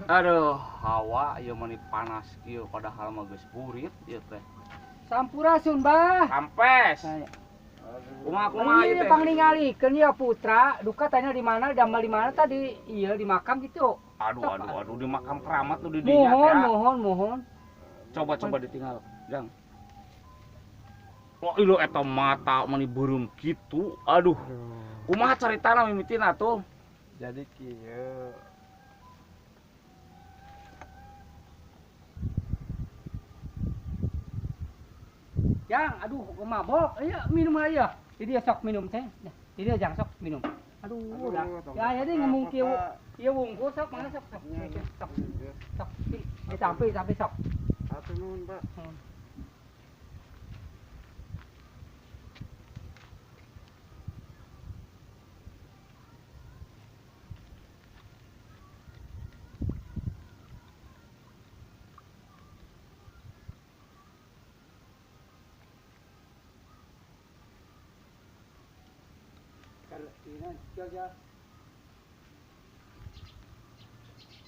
Aduh, hawa ieu mah panas kieu padahal mah geus burit ieu teh. Sampurasun, Bah. Sampes. Kumaha ieu Ini teh? pangningalikeun ya Putra, duka tanya di mana, damel di mana tadi? Iya di makam gitu. Aduh, di makam keramat tuh di dinya teh. Mohon. Coba ditinggal, Jang. Oh, ilu eta mata meni beureum kitu. Aduh. Kumaha caritana mimitina tuh? Jadi kieu. Jang, aduh mabok. Ayo minum aja. Jadi sok minum teh. Jadi Jang sok minum. Aduh, dah. Ya jadi ngomong kieu. Kieu wungkul sok mana sok. Sok. Sampai sok. Atur nuhun, Pak.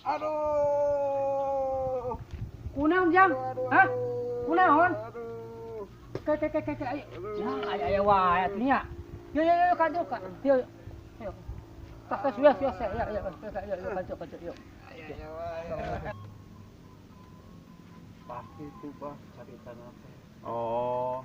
Aduh. Kunaon Jang? Hah? Kunaon? Ke ayo. Ya, ayo wae atunya. Yo kanjo ka. Yo. Tak sudah ya. Kanjo yo. Pasti itu, Pak, caritana teh. Oh.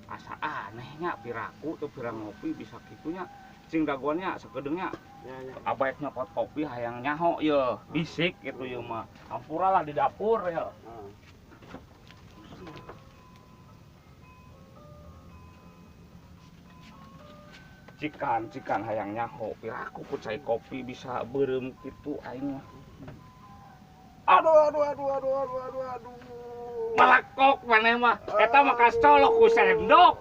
Asa anehnya piraku tuh pirang ngopi bisa kitunya. Cing daguannya sakedeungnya Ya. abaek nyokot kopi hayang nyaho ye bisik gitu ye mah ampura lah di dapur ya cikan hayang nyaho piraku ku cai kopi bisa beureum kitu aing mah Aduh. malakok maneh mah eta mah kas colok ku sendok